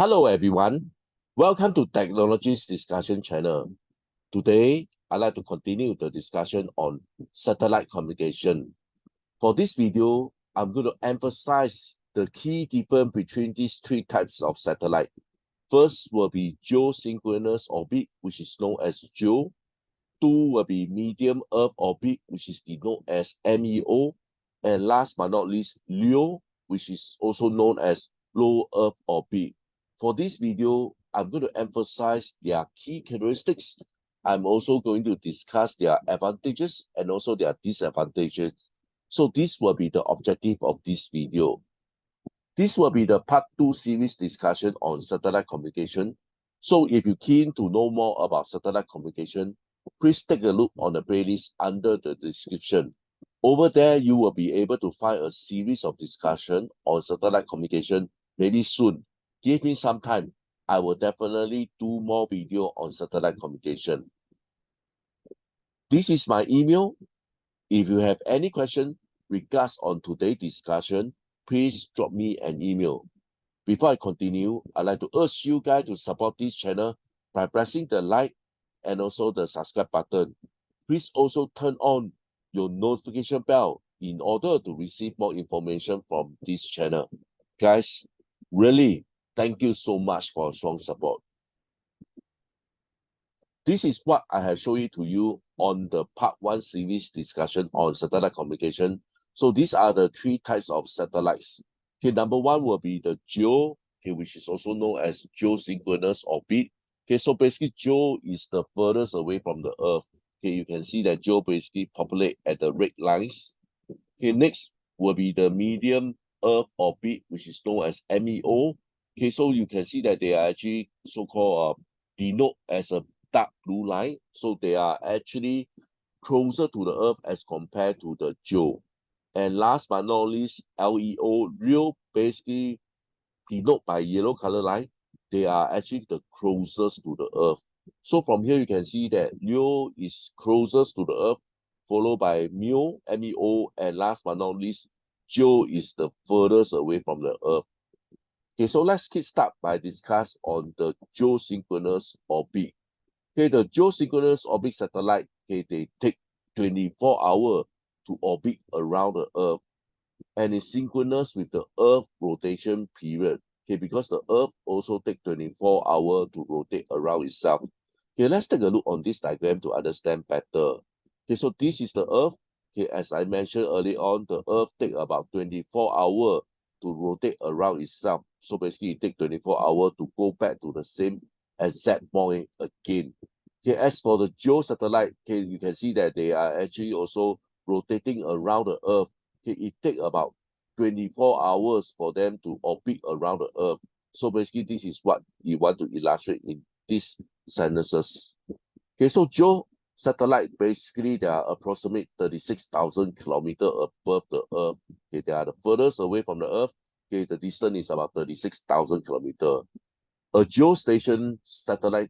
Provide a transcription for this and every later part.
Hello everyone, welcome to Technologies Discussion channel. Today, I'd like to continue the discussion on satellite communication. For this video, I'm going to emphasize the key difference between these three types of satellite. First will be geosynchronous orbit, which is known as GEO. Two will be medium Earth orbit, which is denoted as MEO. And last but not least, LEO, which is also known as low Earth orbit. For this video, I'm going to emphasize their key characteristics. I'm also going to discuss their advantages and also their disadvantages. So this will be the objective of this video. This will be the part 2 series discussion on satellite communication. So if you're keen to know more about satellite communication, please take a look on the playlist under the description. Over there, you will be able to find a series of discussion on satellite communication very soon. Give me some time. I will definitely do more video on satellite communication. This is my email. If you have any question regards on today's discussion, please drop me an email. Before I continue, I'd like to urge you guys to support this channel by pressing the like and also the subscribe button. Please also turn on your notification bell in order to receive more information from this channel. Guys, really, thank you so much for strong support. This is what I have shown to you on the part 1 series discussion on satellite communication. So these are the three types of satellites. Okay, number 1 will be the GEO, okay, which is also known as geosynchronous orbit. Okay, so basically GEO is the furthest away from the Earth. Okay, you can see that GEO basically populate at the red lines. Okay, next will be the medium Earth orbit, which is known as MEO. Okay, so you can see that they are actually so-called denote as a dark blue line. So they are actually closer to the Earth as compared to the GEO. And last but not least, LEO, real, basically denote by yellow color line. They are actually the closest to the Earth. So from here, you can see that LEO is closest to the Earth, followed by MEO, MEO, and last but not least, GEO is the furthest away from the Earth. Okay, so let's get started by discuss on the geosynchronous orbit. Okay, the geosynchronous orbit satellite, okay, they take 24 hours to orbit around the Earth, and it's synchronous with the Earth rotation period. Okay, because the Earth also takes 24 hours to rotate around itself. Okay, let's take a look on this diagram to understand better. Okay, so this is the Earth. Okay, as I mentioned earlier on, the Earth takes about 24 hours to rotate around itself. So basically, it takes 24 hours to go back to the same exact point again. Okay, as for the GEO satellite, okay, you can see that they are actually also rotating around the Earth. Okay, it takes about 24 hours for them to orbit around the Earth. So basically, this is what you want to illustrate in these sentences. Okay, so GEO satellite, basically, they are approximately 36,000 kilometers above the Earth. Okay, they are the furthest away from the Earth. Okay, the distance is about 36,000 kilometers. A geostation satellite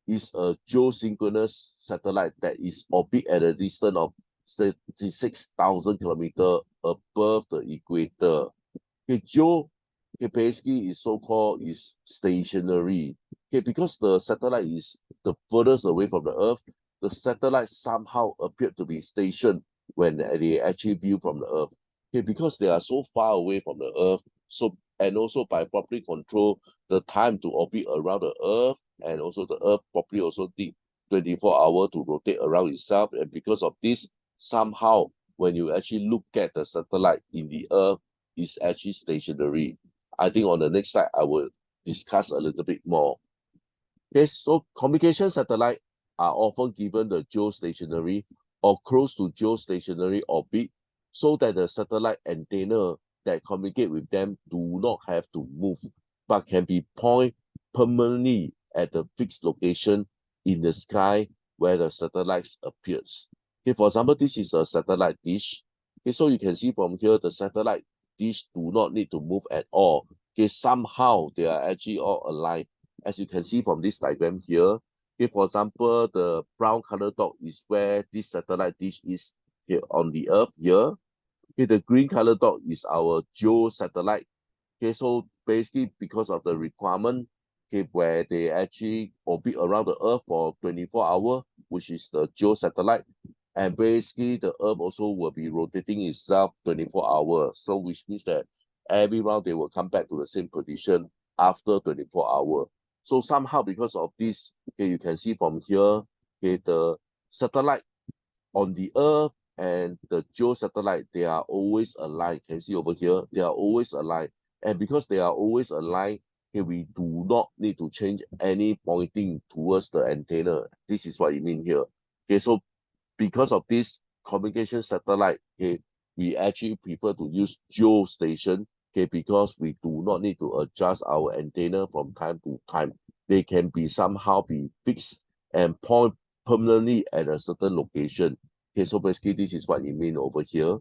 is a geosynchronous satellite that is orbit at a distance of 36,000 kilometers above the equator. Okay, geo, okay, basically is so-called is stationary. Okay, because the satellite is the furthest away from the Earth, the satellite somehow appeared to be stationed when they actually view from the Earth. Okay, because they are so far away from the Earth, so and also by properly control the time to orbit around the Earth, and also the Earth properly also take 24 hours to rotate around itself, and because of this, somehow when you actually look at the satellite in the Earth, is actually stationary. I think on the next slide, I will discuss a little bit more. Okay, so communication satellite are often given the geostationary or close to geostationary orbit so that the satellite antenna that communicate with them do not have to move, but can be point permanently at the fixed location in the sky where the satellites appears. Okay, for example, this is a satellite dish. Okay, so you can see from here, the satellite dish do not need to move at all. Okay, somehow they are actually all aligned. As you can see from this diagram here, okay, for example, the brown color dot is where this satellite dish is here on the Earth here. Okay, the green color dot is our GEO satellite. Okay, so basically because of the requirement, okay, where they actually orbit around the Earth for 24 hours, which is the geosatellite. And basically the Earth also will be rotating itself 24 hours. So which means that every round they will come back to the same position after 24 hours. So somehow because of this, okay, you can see from here, okay, the satellite on the Earth and the geosatellite, they are always aligned. Can you see over here? They are always aligned. And because they are always aligned, okay, we do not need to change any pointing towards the antenna. This is what you mean here. Okay, so because of this communication satellite, okay, we actually prefer to use geostation, okay, because we do not need to adjust our antenna from time to time. They can be somehow be fixed and point permanently at a certain location. Okay, so basically this is what you mean over here.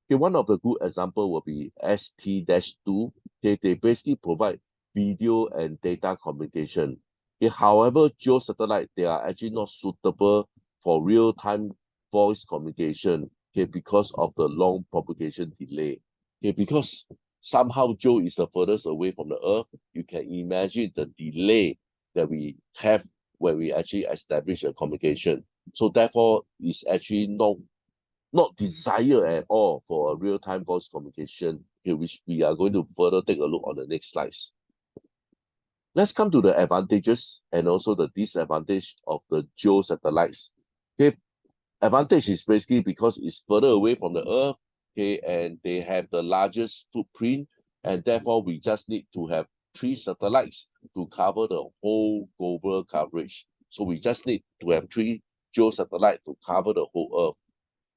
Okay, one of the good example will be ST-2. Okay, they basically provide video and data communication. Okay, however, geosatellite, they are actually not suitable for real-time voice communication, okay, because of the long propagation delay. Okay, because somehow Geo is the furthest away from the Earth, you can imagine the delay that we have when we actually establish a communication. So therefore, it's actually not desired at all for a real-time voice communication, okay, which we are going to further take a look on the next slides. Let's come to the advantages and also the disadvantage of the Geo satellites. Okay, advantage is basically because it's further away from the Earth, okay, and they have the largest footprint, and therefore we just need to have 3 satellites to cover the whole global coverage. So we just need to have 3 geosatellites to cover the whole Earth.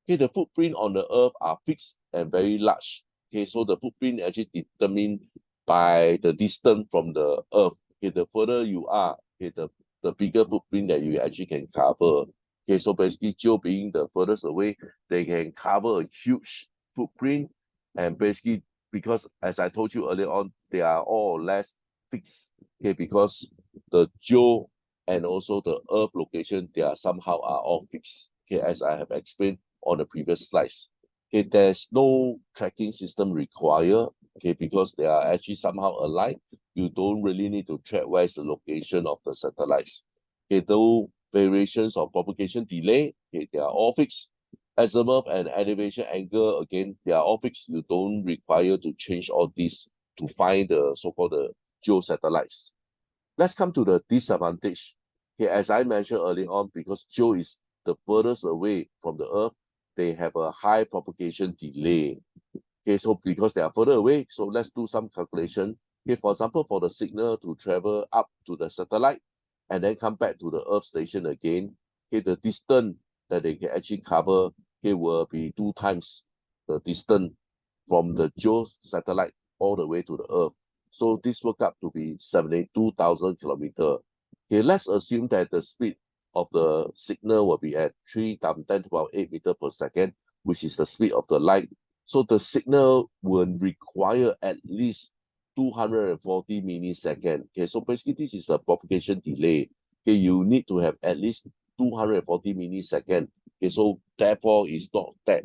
Okay, the footprint on the Earth are fixed and very large. Okay, so the footprint actually determined by the distance from the Earth. Okay, the further you are, okay, the bigger footprint that you actually can cover. Okay, so basically Geo being the furthest away, they can cover a huge footprint, and basically because as I told you earlier on, they are all or less fixed. Okay, because the Geo and also the Earth location, they are somehow are all fixed. Okay, as I have explained on the previous slides. Okay, there's no tracking system required, okay, because they are actually somehow aligned. You don't really need to track where is the location of the satellites. Okay, though variations of propagation delay, okay, they are all fixed. Azimuth and elevation angle, again, they are all fixed. You don't require to change all this to find the so-called the geosatellites. Let's come to the disadvantage. Okay, as I mentioned earlier on, because Geo is the furthest away from the Earth, they have a high propagation delay. Okay, so because they are further away, so let's do some calculation. Okay, for example, for the signal to travel up to the satellite and then come back to the Earth station again, okay, the distance that they can actually cover, okay, will be 2 times the distance from the Geo satellite all the way to the Earth. So this work up to be 72,000 kilometers. Okay, let's assume that the speed of the signal will be at 3 times 10 to the power 8 meters per second, which is the speed of the light. So the signal will require at least 240 milliseconds. Okay, so basically this is the propagation delay. Okay, you need to have at least 240 milliseconds. Okay, so therefore it's not that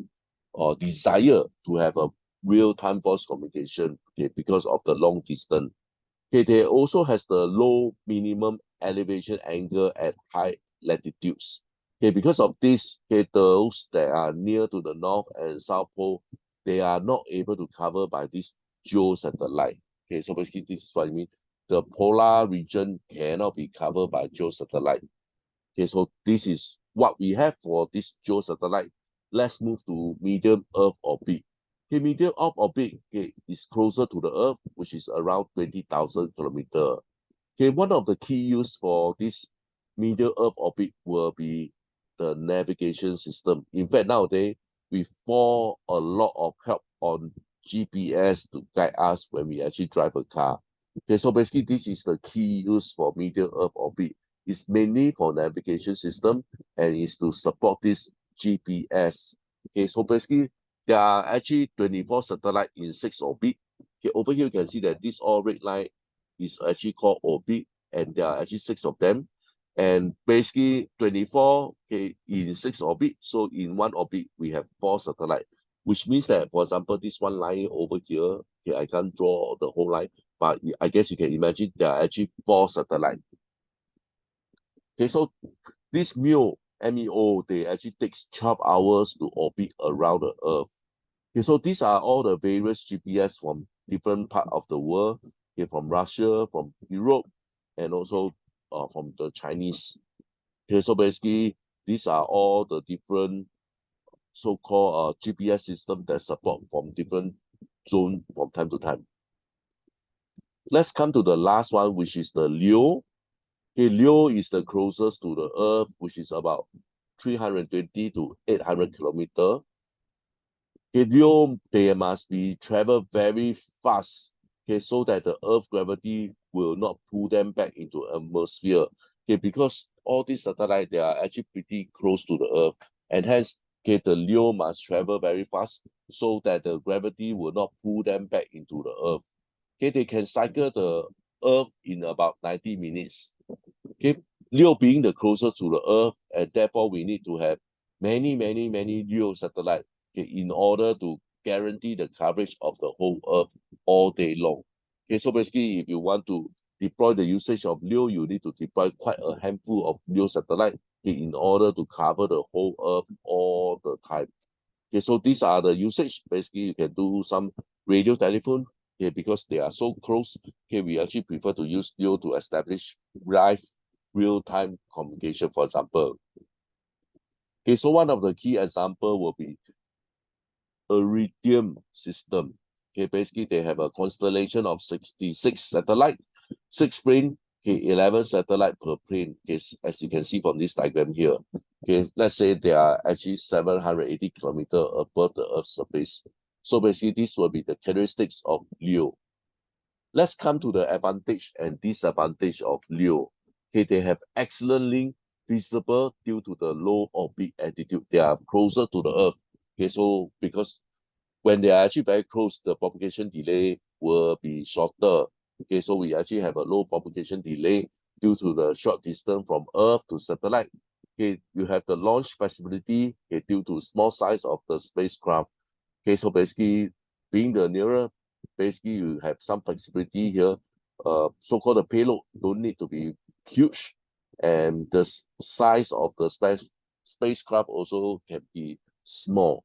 desire to have a real-time voice communication, okay, because of the long distance. Okay, they also has the low minimum elevation angle at high latitudes. Okay, because of this, okay, those that are near to the North and South Pole, they are not able to cover by this geosatellite. Okay, so basically this is what I mean. The polar region cannot be covered by geosatellite. Okay, so this is what we have for this geosatellite. Let's move to medium Earth orbit. Okay, medium Earth orbit, okay, is closer to the Earth, which is around 20,000 kilometers. Okay, one of the key use for this medium Earth orbit will be the navigation system. In fact, nowadays, we fall a lot of help on GPS to guide us when we actually drive a car. Okay, so basically this is the key use for medium Earth orbit. It's mainly for navigation system and is to support this GPS. Okay, so basically there are actually 24 satellites in 6 orbit. Okay, over here you can see that this all red line is actually called orbit, and there are actually 6 of them. And basically 24, okay, in 6 orbit. So in 1 orbit, we have 4 satellites, which means that, for example, this one line over here, okay, I can't draw the whole line, but I guess you can imagine there are actually 4 satellites. Okay, so this MEO, they actually takes 12 hours to orbit around the Earth. Okay, so these are all the various GPS from different part of the world, okay, from Russia, from Europe, and also from the Chinese. Okay, so basically, these are all the different so-called GPS system that support from different zone from time to time. Let's come to the last one, which is the LEO. Okay, LEO is the closest to the Earth, which is about 320 to 800 kilometers. Okay, LEO, they must be travel very fast, okay, so that the Earth gravity will not pull them back into atmosphere. Okay, because all these satellites, they are actually pretty close to the Earth, and hence, okay, the LEO must travel very fast so that the gravity will not pull them back into the Earth. Okay, they can cycle the Earth in about 90 minutes. Okay, LEO being the closest to the Earth, and therefore we need to have many LEO satellites, okay, in order to guarantee the coverage of the whole Earth all day long. Okay, so basically, if you want to deploy the usage of LEO, you need to deploy quite a handful of LEO satellites, okay, in order to cover the whole Earth all the time. Okay, so these are the usage. Basically, you can do some radio telephone. Okay, because they are so close. Okay, we actually prefer to use LEO to establish live real-time communication, for example. Okay, so one of the key example will be Iridium system. Okay, basically they have a constellation of 66 satellites, 6 plane, okay, 11 satellite per plane. Okay, as you can see from this diagram here. Okay, let's say they are actually 780 kilometers above the Earth's surface. So basically, this will be the characteristics of LEO. Let's come to the advantage and disadvantage of LEO. Okay, they have excellently visible due to the low orbit altitude. They are closer to the Earth. Okay, so because when they are actually very close, the propagation delay will be shorter. Okay, so we actually have a low propagation delay due to the short distance from Earth to satellite. Okay, you have the launch flexibility, okay, due to small size of the spacecraft. Okay, so basically, being the nearer, basically you have some flexibility here. So-called the payload don't need to be huge, and the size of the spacecraft also can be small.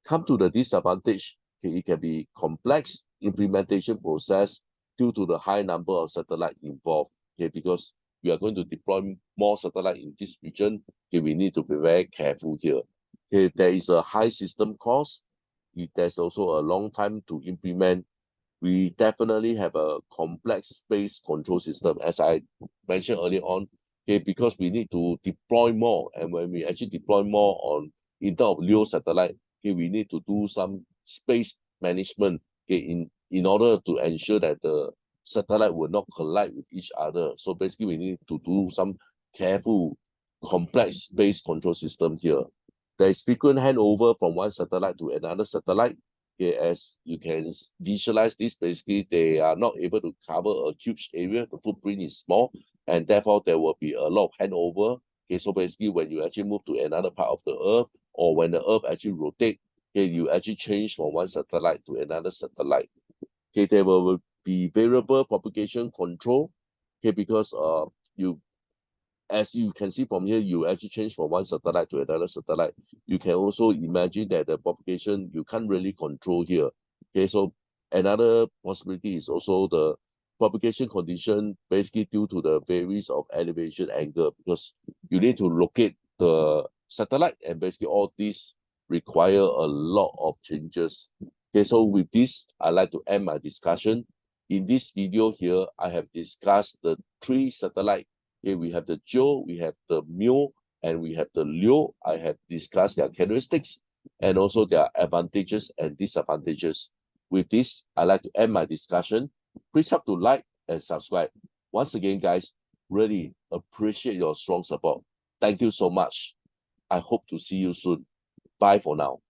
Come to the disadvantage, okay, it can be complex implementation process due to the high number of satellites involved. Okay, because we are going to deploy more satellite in this region, okay, we need to be very careful here. Okay, there is a high system cost. There's also a long time to implement. We definitely have a complex space control system, as I mentioned earlier on, okay, because we need to deploy more. And when we actually deploy more on in terms of LEO satellite, okay, we need to do some space management, okay, in order to ensure that the satellite will not collide with each other. So basically, we need to do some careful, complex space control system here. There is frequent handover from one satellite to another satellite. Okay, as you can visualize this, basically they are not able to cover a huge area. The footprint is small, and therefore there will be a lot of handover. Okay, so basically when you actually move to another part of the Earth, or when the Earth actually rotate, okay, you actually change from one satellite to another satellite. Okay, there will be variable propagation control. Okay, because you as you can see from here, you actually change from one satellite to another satellite. You can also imagine that the propagation, you can't really control here. Okay, so another possibility is also the propagation condition, basically due to the varies of elevation angle, because you need to locate the satellite, and basically all these require a lot of changes. Okay, so with this, I'd like to end my discussion. In this video here, I have discussed the 3 satellites. Okay, we have the GEO, we have the MEO, and we have the LEO. I have discussed their characteristics and also their advantages and disadvantages. With this, I'd like to end my discussion. Please help to like and subscribe. Once again, guys, really appreciate your strong support. Thank you so much. I hope to see you soon. Bye for now.